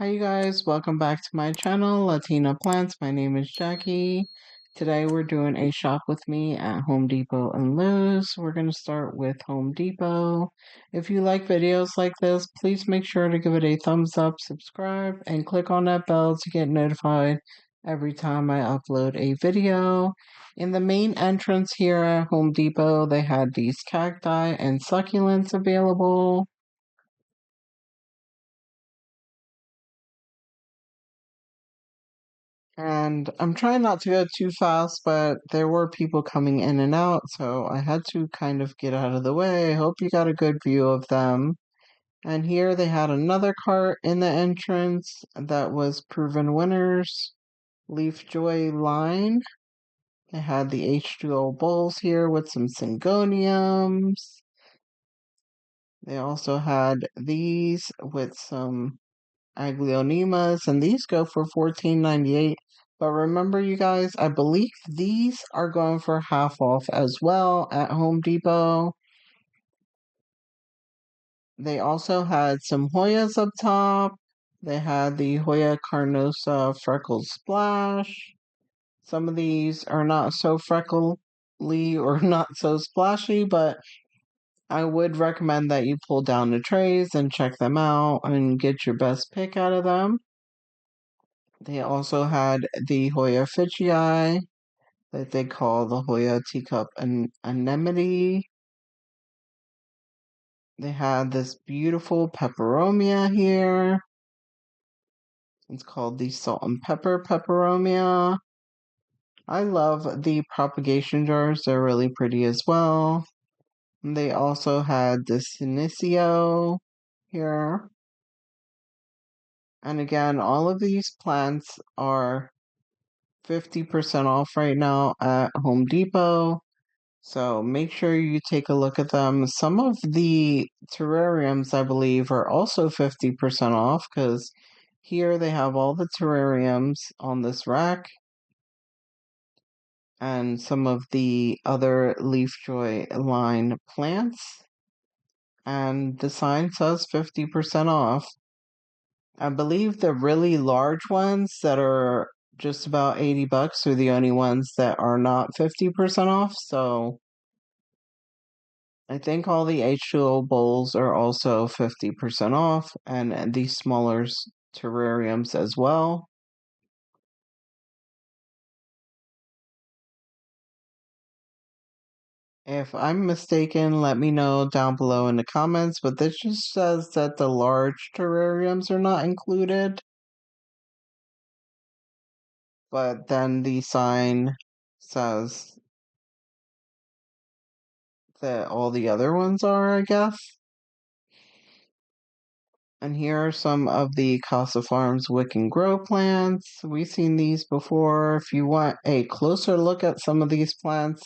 Hi you guys, welcome back to my channel, Latina Plants. My name is Jackie. Today we're doing a shop with me at Home Depot and Lowe's. We're going to start with Home Depot. If you like videos like this, please make sure to give it a thumbs up, subscribe, and click on that bell to get notified every time I upload a video. In the main entrance here at Home Depot, they had these cacti and succulents available. And I'm trying not to go too fast, but there were people coming in and out, so I had to kind of get out of the way. I hope you got a good view of them. And here they had another cart in the entrance that was proven winners. Leaf Joy line. They had the H2O bowls here with some syngoniums. They also had these with some aglionemas, and these go for $14.98. But remember, you guys, I believe these are going for half off as well at Home Depot. They also had some Hoyas up top. They had the Hoya Carnosa Freckle Splash. Some of these are not so freckly or not so splashy, but I would recommend that you pull down the trays and check them out and get your best pick out of them. They also had the Hoya Fitchii that they call the Hoya Teacup Anemone. They had this beautiful peperomia here. It's called the Salt and Pepper Peperomia. I love the propagation jars. They're really pretty as well. And they also had the Senecio here. And again, all of these plants are 50% off right now at Home Depot. So make sure you take a look at them. Some of the terrariums, I believe, are also 50% off because here they have all the terrariums on this rack and some of the other Leaf Joy line plants. And the sign says 50% off. I believe the really large ones that are just about $80 are the only ones that are not 50% off. So I think all the H2O bowls are also 50% off, and the smaller terrariums as well. If I'm mistaken, let me know down below in the comments, but this just says that the large terrariums are not included. But then the sign says that all the other ones are, I guess. And here are some of the Casa Farms Wick and Grow plants. We've seen these before. If you want a closer look at some of these plants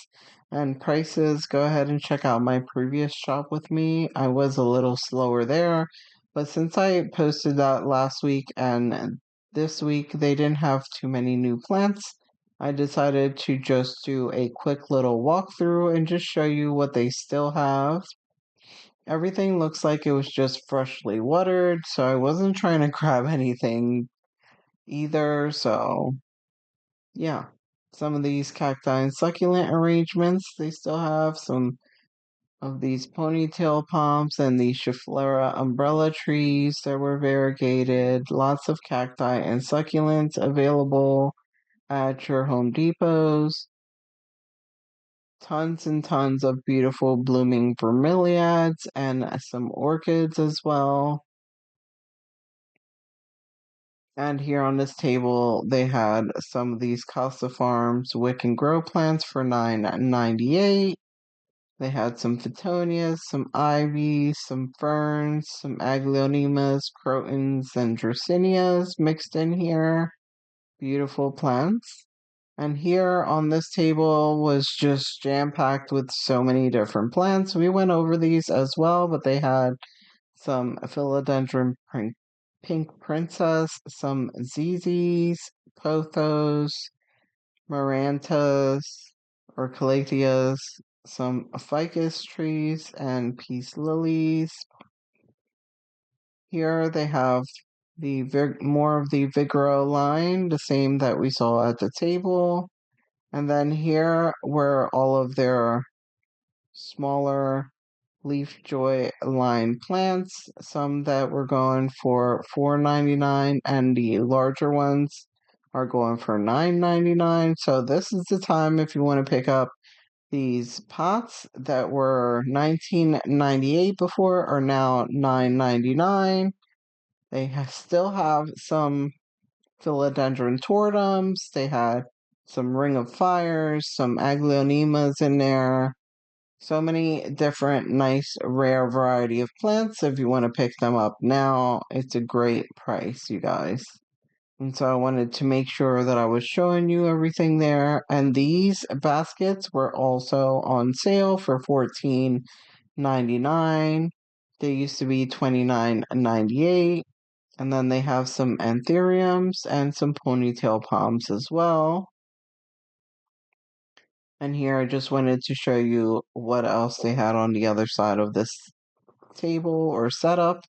and prices, go ahead and check out my previous shop with me. I was a little slower there, but since I posted that last week and this week they didn't have too many new plants, I decided to just do a quick little walkthrough and just show you what they still have. Everything looks like it was just freshly watered, so I wasn't trying to grab anything either. So, yeah, some of these cacti and succulent arrangements, they still have some of these ponytail palms and the Schefflera umbrella trees that were variegated. Lots of cacti and succulents available at your Home Depots. Tons and tons of beautiful blooming bromeliads and some orchids as well. And here on this table, they had some of these Casa Farms Wick and Grow plants for $9.98. They had some Phytonias, some ivy, some ferns, some aglionemas, crotons, and dracaenas mixed in here. Beautiful plants. And here on this table was just jam-packed with so many different plants. We went over these as well, but they had some philodendron pink princess, some ZZs, pothos, marantas or calatheas, some ficus trees, and peace lilies. Here they have more of the Vigoro line, the same that we saw at the table. And then here were all of their smaller Leaf Joy line plants, some that were going for $4.99, and the larger ones are going for $9.99. So this is the time if you want to pick up these pots that were $19.98 before are now $9.99. They still have some philodendron tortums. They had some ring of fires, some aglaonemas in there. So many different nice rare variety of plants. If you want to pick them up now, it's a great price, you guys. And so I wanted to make sure that I was showing you everything there. And these baskets were also on sale for $14.99. They used to be $29.98. And then they have some anthuriums and some ponytail palms as well. And here I just wanted to show you what else they had on the other side of this table or setup.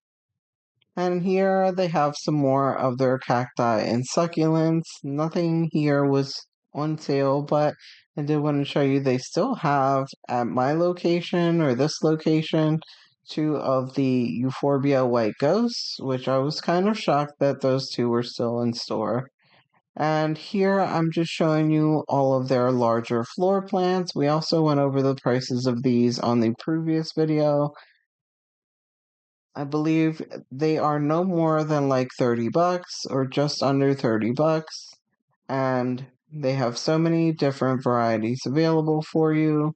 And here they have some more of their cacti and succulents. Nothing here was on sale, but I did want to show you they still have at my location or this location 2 of the Euphorbia white ghosts, which I was kind of shocked that those 2 were still in store. And here I'm just showing you all of their larger floor plants. We also went over the prices of these on the previous video. I believe they are no more than like $30 or just under $30. And they have so many different varieties available for you.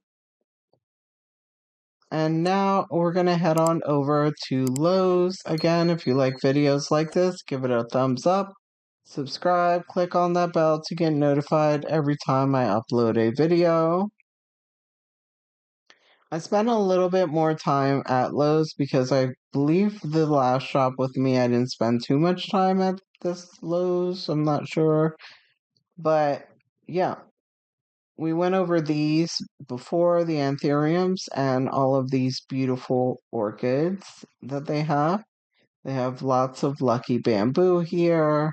And now we're going to head on over to Lowe's. Again, if you like videos like this, give it a thumbs up. Subscribe, click on that bell to get notified every time I upload a video. I spent a little bit more time at Lowe's because I believe the last shop with me I didn't spend too much time at this Lowe's. I'm not sure. But yeah, we went over these before, the anthuriums and all of these beautiful orchids that they have. They have lots of lucky bamboo here,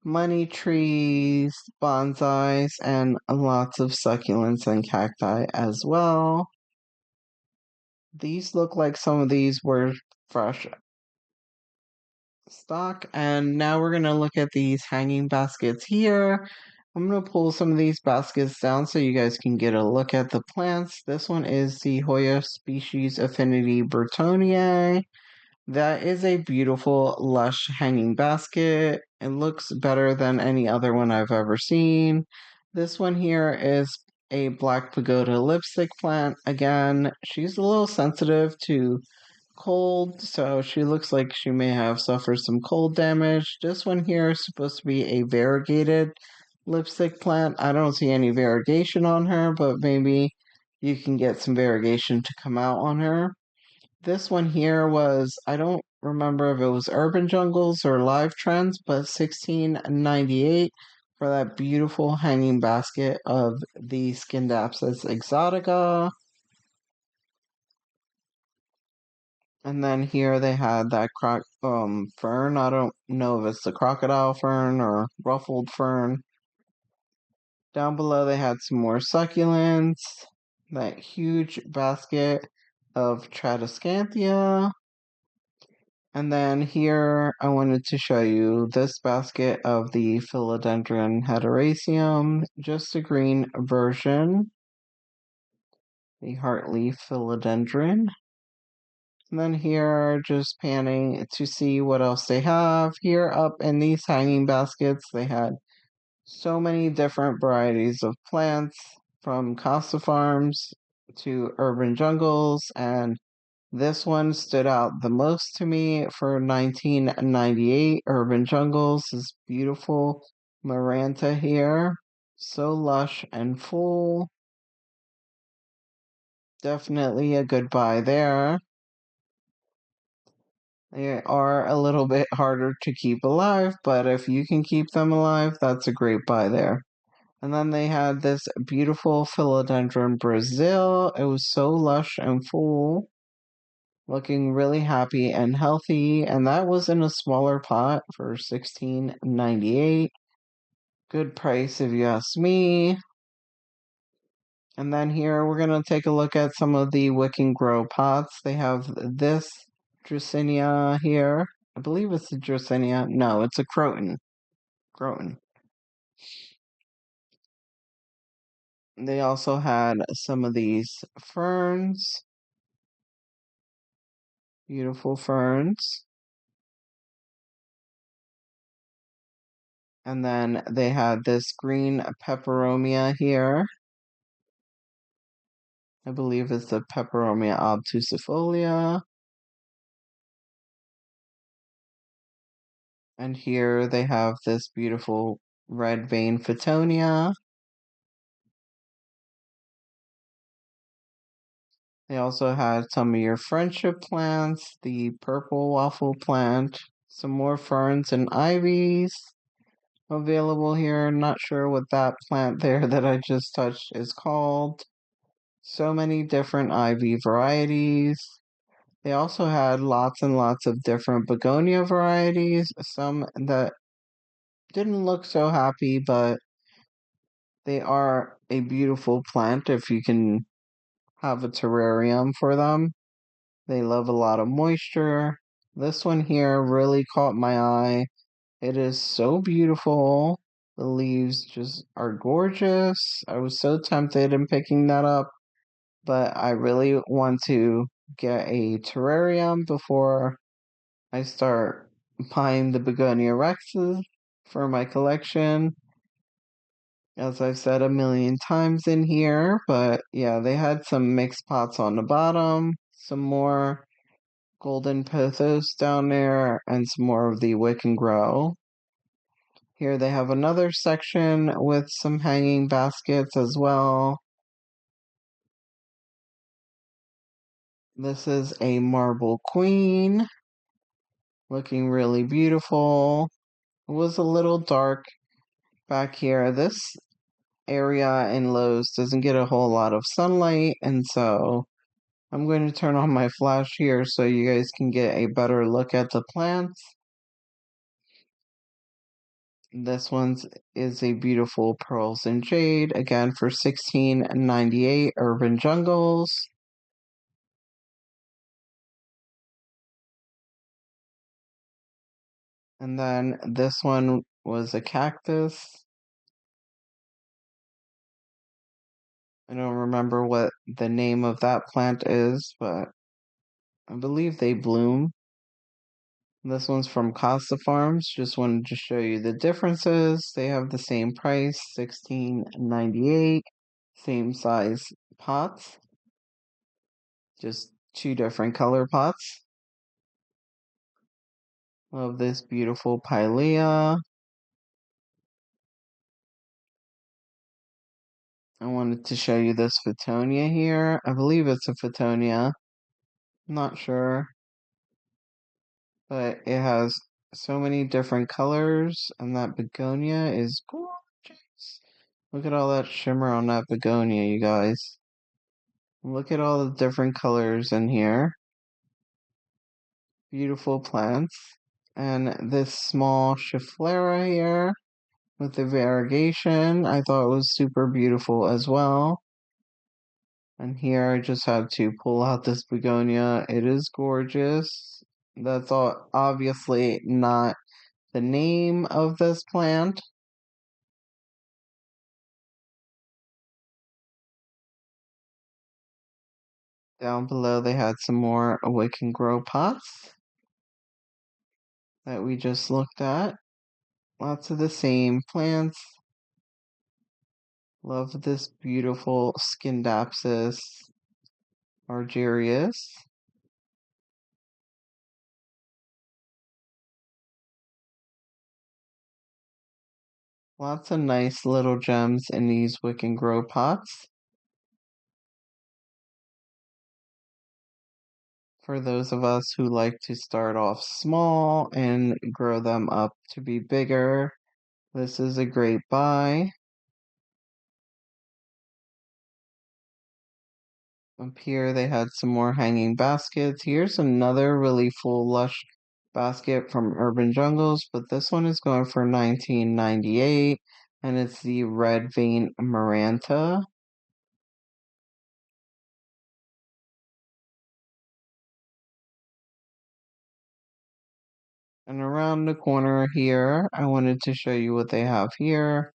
money trees, bonsais, and lots of succulents and cacti as well. These look like some of these were fresh stock. And now we're going to look at these hanging baskets here. I'm going to pull some of these baskets down so you guys can get a look at the plants. This one is the Hoya species Affinity Burtoniae. That is a beautiful, lush hanging basket. It looks better than any other one I've ever seen. This one here is a Black Pagoda lipstick plant. Again, she's a little sensitive to cold, so she looks like she may have suffered some cold damage. This one here is supposed to be a variegated lipstick plant. I don't see any variegation on her, but maybe you can get some variegation to come out on her. This one here was, I don't remember if it was Urban Jungles or Live Trends, but $16.98 for that beautiful hanging basket of the Scindapsus exotica. And then here they had that fern. I don't know if it's the crocodile fern or ruffled fern. Down below they had some more succulents. That huge basket of Tradescantia. And then here I wanted to show you this basket of the Philodendron hederaceum, just a green version. The heartleaf philodendron. And then here, just panning to see what else they have. Here up in these hanging baskets, they had so many different varieties of plants, from Casa Farms to Urban Jungles, and this one stood out the most to me for $19.98. Urban Jungles is beautiful Maranta here. So lush and full. Definitely a good buy there. They are a little bit harder to keep alive, but if you can keep them alive, that's a great buy there. And then they had this beautiful Philodendron Brazil. It was so lush and full. looking really happy and healthy, and that was in a smaller pot for $16.98. Good price if you ask me. And then here we're going to take a look at some of the Wick and Grow pots. They have this Dracaena here. I believe it's a Dracaena. No, it's a Croton. Croton. They also had some of these ferns. Beautiful ferns. And then they had this green peperomia here. I believe it's the Peperomia obtusifolia. And here they have this beautiful red vein Fittonia. They also had some of your friendship plants, the purple waffle plant, some more ferns and ivies available here. Not sure what that plant there that I just touched is called. So many different ivy varieties. They also had lots and lots of different begonia varieties, some that didn't look so happy, but they are a beautiful plant if you can have a terrarium for them. They love a lot of moisture. This one here really caught my eye. It is so beautiful. The leaves just are gorgeous. I was so tempted in picking that up, but I really want to get a terrarium before I start buying the Begonia Rexes for my collection. As I've said a million times in here, but yeah, they had some mixed pots on the bottom, some more golden pothos down there, and some more of the Wick and Grow. Here they have another section with some hanging baskets as well. This is a marble queen, looking really beautiful. It was a little dark back here. This area in Lowe's doesn't get a whole lot of sunlight, and so I'm going to turn on my flash here so you guys can get a better look at the plants. This one is a beautiful pearls and jade, again for $16.98 Urban Jungles. And then this one was a cactus. I don't remember what the name of that plant is, but I believe they bloom. This one's from Costa Farms. Just wanted to show you the differences. They have the same price, $16.98. Same size pots, just two different color pots. Love this beautiful pilea. I wanted to show you this Fittonia here. I believe it's a Fittonia. Not sure. But it has so many different colors, and that begonia is gorgeous. Look at all that shimmer on that begonia, you guys. Look at all the different colors in here. Beautiful plants. And this small Schefflera here with the variegation, I thought was super beautiful as well. And here I just had to pull out this begonia. It is gorgeous. That's all obviously not the name of this plant. Down below they had some more Wick and Grow pots that we just looked at. Lots of the same plants. Love this beautiful Scindapsus argyrius. Lots of nice little gems in these Wick and Grow pots. For those of us who like to start off small and grow them up to be bigger, this is a great buy. Up here they had some more hanging baskets. Here's another really full lush basket from Urban Jungles, but this one is going for $19.98 and it's the red vein Maranta. And around the corner here, I wanted to show you what they have here.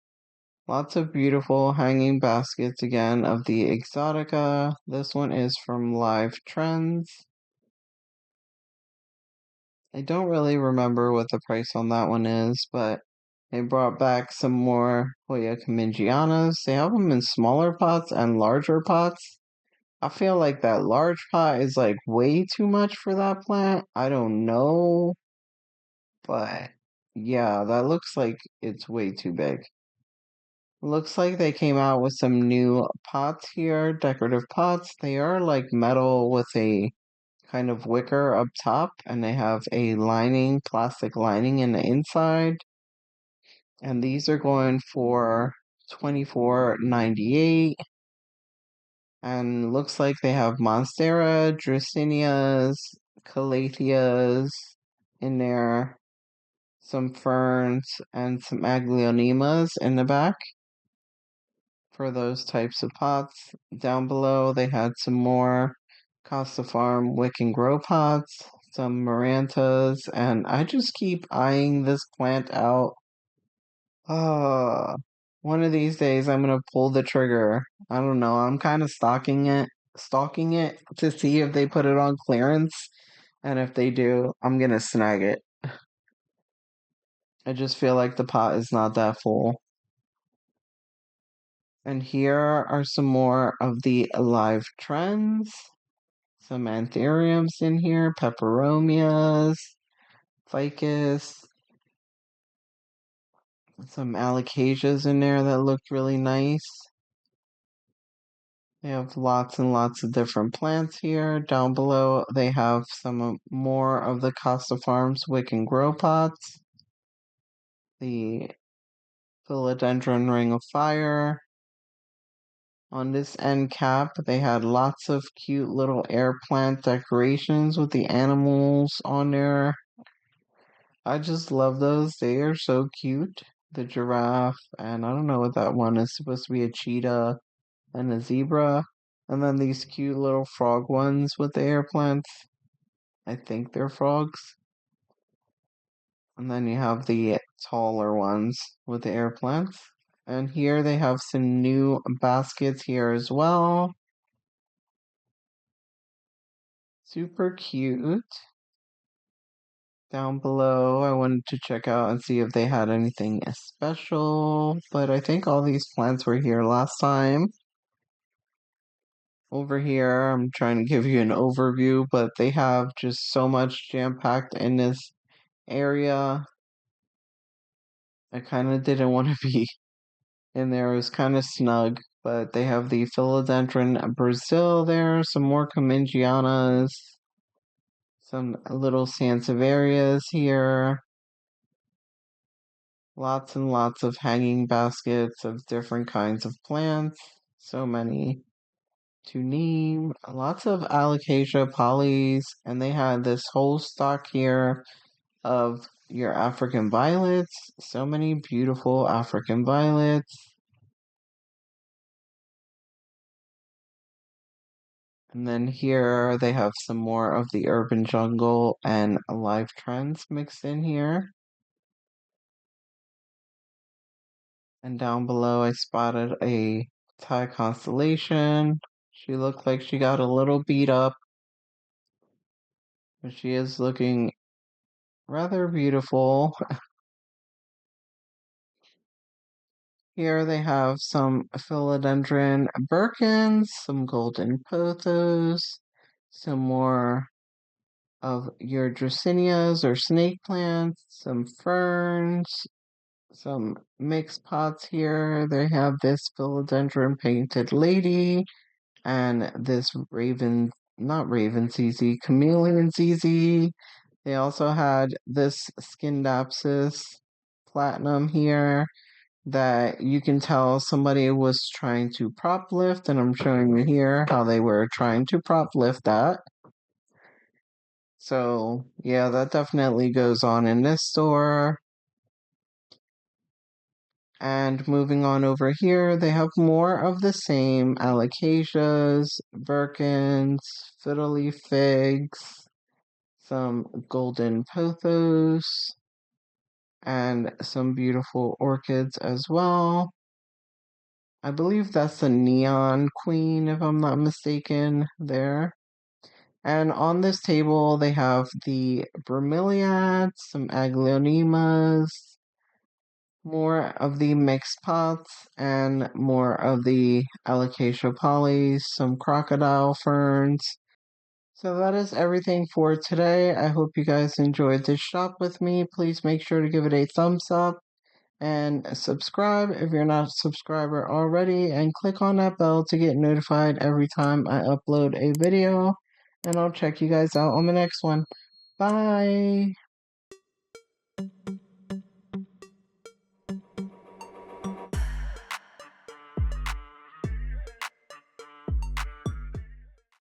Lots of beautiful hanging baskets again of the Exotica. This one is from Live Trends. I don't really remember what the price on that one is, but they brought back some more Hoya Kamingianas. They have them in smaller pots and larger pots. I feel like that large pot is like way too much for that plant. I don't know, but yeah, that looks like it's way too big. Looks like they came out with some new pots here, decorative pots. They are like metal with a kind of wicker up top, and they have a lining, plastic lining in the inside. And these are going for $24.98. And looks like they have Monstera, Dracaenias, Calatheas in there, some ferns, and some Aglionemas in the back for those types of pots. Down below, they had some more Costa Farm Wick and Grow pots, some Marantas, and I just keep eyeing this plant out. One of these days I'm gonna pull the trigger. I don't know. I'm kind of stalking it to see if they put it on clearance, and if they do, I'm gonna snag it. I just feel like the pot is not that full. And here are some more of the live trends. Some anthuriums in here, peperomias, ficus, some alocasias in there that looked really nice. They have lots and lots of different plants here. Down below, they have some more of the Costa Farms Wick and Grow pots. The philodendron ring of fire. On this end cap, they had lots of cute little air plant decorations with the animals on there. I just love those. They are so cute. The giraffe, and I don't know what that one is supposed to be, a cheetah and a zebra. And then these cute little frog ones with the air plants. I think they're frogs. And then you have the taller ones with the air plants. And here they have some new baskets here as well. Super cute. Down below, I wanted to check out and see if they had anything special, but I think all these plants were here last time. Over here, I'm trying to give you an overview, but they have just so much jam-packed in this area. I kind of didn't want to be in there. It was kind of snug, but they have the philodendron Brazil there, some more Kamingianas, some little Sansevierias here. Lots and lots of hanging baskets of different kinds of plants. So many to name. Lots of alocasia polys, and they had this whole stock here of your African violets. So many beautiful African violets. And then here they have some more of the urban jungle and live trends mixed in here. And down below I spotted a Thai constellation. She looked like she got a little beat up, but she is looking rather beautiful. Here they have some philodendron Birkins, some golden pothos, some more of your Dracaenias or snake plants, some ferns, some mixed pots here. They have this philodendron painted lady and this not raven ZZ, chameleon ZZ. They also had this Scindapsus platinum here, that you can tell somebody was trying to prop lift, and I'm showing you here how they were trying to prop lift that. So yeah, that definitely goes on in this store. And moving on over here, they have more of the same alocasias, Birkins, fiddly figs, some golden pothos, and some beautiful orchids as well. I believe that's the Neon Queen, if I'm not mistaken, there. And on this table, they have the bromeliads, some aglaonemas, more of the mixed pots, and more of the alocasia polys, some crocodile ferns. So that is everything for today. I hope you guys enjoyed this shop with me. Please make sure to give it a thumbs up and subscribe if you're not a subscriber already, and click on that bell to get notified every time I upload a video. And I'll check you guys out on the next one. Bye!